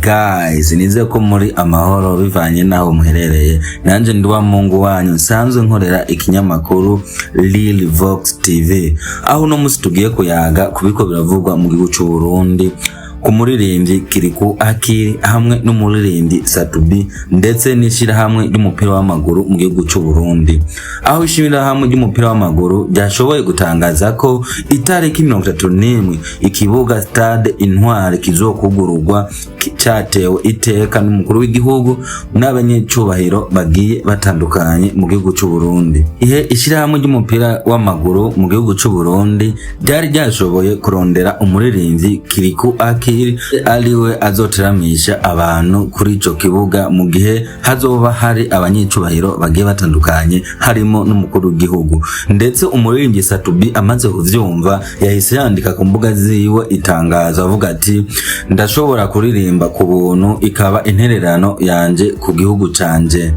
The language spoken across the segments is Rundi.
Guys, nize ko muri amahoro bivanye naho muherereye. Nanje ndi wa Mungu wanyu nsanzwe nkorera ikinyamakuru Lil Vox TV. Aho no musi tugiye kuyaga kubiko biravugwa mu gihugu cy'u Burundi. Ku muririmbyi Kiriku Akili hamwe n'umuririmbyi Satubi ndetse n'ishira hamwe ry'umupira w'amaguru mu gihugu cy'u Burundi. Aho ishira hamwe ry'umupira w'amaguru ryashoboye gutangaza ko itariki 31 ikibuga Stade Intwari kizokugururwa cyatewe iteka n'umukuru w'igihugu n'abanyecubahiro bagiye batandukanye mu gihugu cy'u Burundi. Ihe ishira hamwe ry'umupira w'amaguru mu gihugu cy'u Burundi ryari ryashoboye kurondera umuririmbyi Kiriku Akili aliwe azoteramisha abantu kuri ico kibuga mu gihe hazoba hari abanyicubahiro bagiye batandukanye harimo n'umukuru w'igihugu. Ndetse umuririmbyi Satubi amaze kuvyumva yahise yandika ku mbuga ziwe itangazo avuga ati ndashobora kuririmba ku buntu ikaba intererano yanje ku gihugu canje.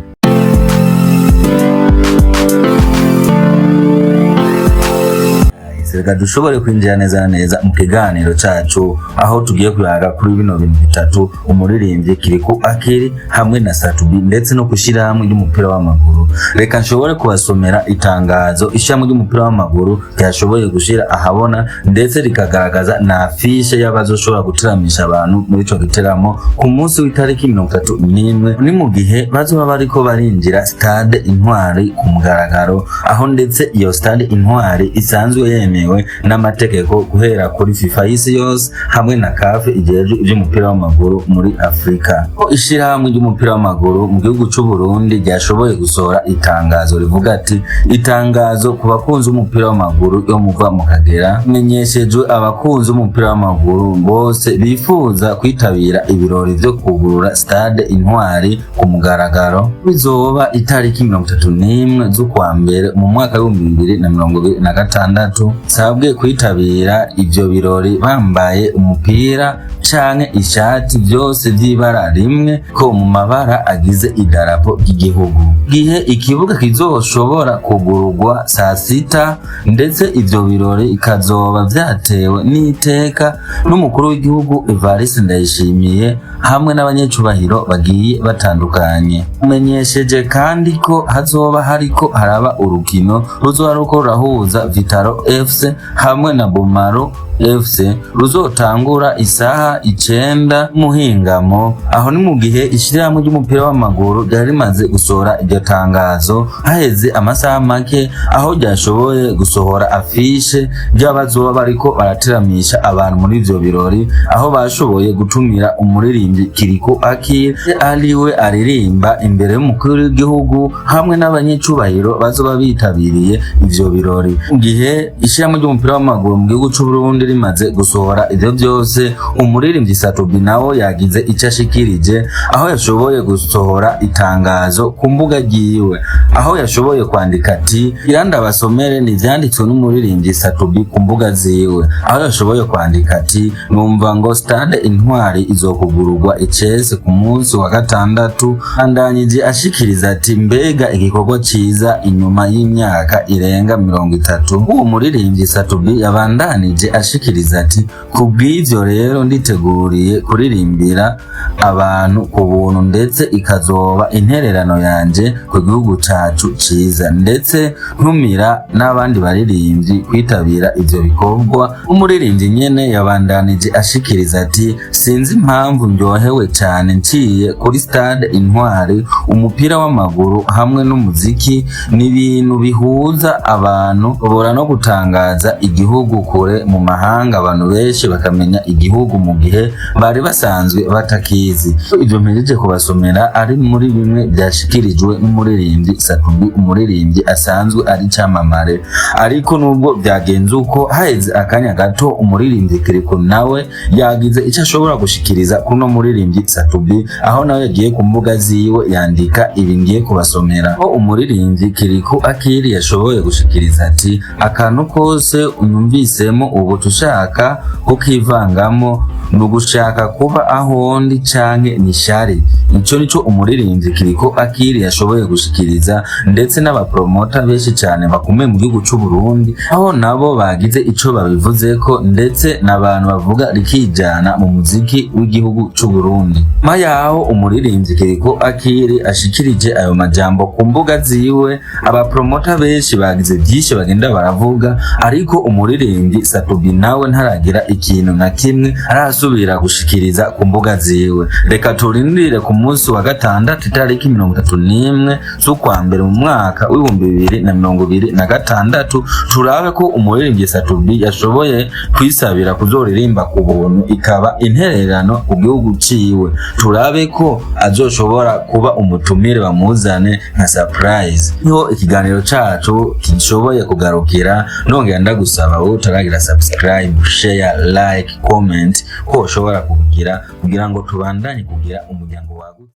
Reka dushobore kwinjira neza mu kiganiro cacu aho tugiye kuyaga kuri bino bintu bitatu: umuririmbyi Kiriku Akili hamwe na Satubi ndetse no kushira hamwe ry'umupira w'amaguru. Reka nshobore kubasomera itangazo ishamwe ry'umupira w'amaguru ryashoboye gushira ahabona ndetse rikagaragaza na afishe y'abazoshobora guteramisha abantu muri ico giteramo ku munsi w'itariki 31 ni mu gihe bazoba bariko barinjira Stade Intwari ku mugaragaro, aho ndetse iyo Stade Intwari isanzwe yemewe n'amategeko guhera kuri FIFA y'isi yose hamwe na CAF ijeje iby'umupira w'amaguru muri Afrika. Ishira hamwe ry'umupira w'amaguru mu gihugu cy'u Burundi ryashoboye gusohora itangazo rivuga ati itangazo ku bakunzi umupira w'amaguru yo muva mu Kagera menyeshejwe abakunzi umupira w'amaguru bose bifuza kwitabira ibirori byo kugurura Stade Intwari ku mugaragaro bizoba itariki 31 z'ukwa mbere mu mwaka wa 2026. Sabwe kwitabira ivyo birori bambaye umupira canke ishati byose by'ibara rimwe ko mu mabara agize idarapo ry'igihugu. Gihe ikibuga kizoshobora kugururwa saa 6 ndetse ivyo birori ikazoba vyatewe n'iteka n'umukuru w'igihugu Evariste Ndayishimiye hamwe n'abanyecubahiro bagiye batandukanye. Umenyesheje kandi ko hazoba hariko haraba urukino ruzoba ruko rurahuza Vitaro FC hamwe na Bomaro FC ruzotangura isaha 9 muhingamo. Aho ni mu gihe ishirahamwe ry'umupira w'amaguru ryari rimaze gusohora iryo tangazo haheze amasaha make, aho ryashoboye gusohora afishe ry'abazoba bariko barateramisha abantu muri ivyo birori, aho bashoboye gutumira umuririmbyi Kiriku Akili aliwe aririmba imbere y'umukuru w'igihugu hamwe n'abanyecubahiro bazoba bitabiriye ivyo birori. Mu gihe ishirahamwe ry'umupira w'amaguru mu gihugu cy'u Burundi rimaze gusohora ivyo byose, umuririmbyi Satubi nawo yagize icyo ashikirije, aho yashoboye gusohora itangazo ku mbuga yiwe, aho yashoboye kwandika ati iranda basomere n'ivyanditswe n'umuririmbyi Satubi ku mbuga ziwe, aho yashoboye kwandika ati numva ngo Stade Intwari izokugururwa icese ku munsi wa gatandatu. Andanyije ashikiriza ati mbega igikorwa ciza inyuma y'imyaka irenga 30. Uwo muririmbyi Satubi yabandanije ashikiriza ati kubw'ivyo rero nditeguriye kuririmbira abantu ku buntu ndetse ikazoba intererano yanje ku gihugu cacu ciza, ndetse ntumira n'abandi baririmbyi kwitabira ivyo bikorwa. Umuririmbyi nyene yabandanije ashikiriza ati sinzi impamvu ndyohewe cyane nciye kuri Stade Intwari. Umupira w'amaguru hamwe n'umuziki ni ibintu bihuza abantu, bora no gutangaza igihugu kure mu mahanga, abantu benshi bakamenya igihugu mu gihe bari basanzwe batakizi. Ivyo mpejeje kubasomera ari muri bimwe byashikirijwe n'umuririmbyi Satubi, umuririmbyi asanzwe ari cyamamare. Ariko nubwo byagenze uko, haheze akanya gato umuririmbyi Kiriku nawe yagize icyo ashobora gushikiriza kuno muririmbyi Satubi, aho nawe yagiye ku mbuga ziwe yandika ibi ngiye kubasomera. Aho umuririmbyi Kiriku Akili yashoboye gushikiriza ati akantu kose unyumvisemo ubu tushaka kukivangamo nugushaka kuba aho ndi canke nishari. ico nico umuririmbyi Kiriko Akili yashoboye gushikiriza, ndetse n'abapromota benshi cyane bakomeye mu gihugu cy'u Burundi, aho nabo bagize ico babivuzeko, ndetse n'abantu bavuga rikijana mu muziki w'igihugu cy'u Burundi. Mayaho umuririmbyi Kiriko Akili ashikirije ayo majambo ku mbuga ziwe, abapromota benshi bagize byinshi bagenda baravuga, ariko umuririmbyi Satubi nawe ntaragira ikintu na kimwe arasubira gushikiriza ku mbuga ziwe. Reka turindire ku munsi wa gatandatu itariki 31 z'ukwa mbere mu mwaka w'2026 turabe ko umuririmbyi Satubi yashoboye kwisabira kuzoririmba ku buntu, ikaba intererano ku gihugu ciwe. Turabe ko azoshobora kuba umutumire bamuzane nka surprise. Niho ikiganiro cacu kishoboye kugarukira. Nongera ndagusaba wowe utaragira subscribe, share, like, comment ko ushobora kugira ngo tubandanye kugira umuryango wagutse.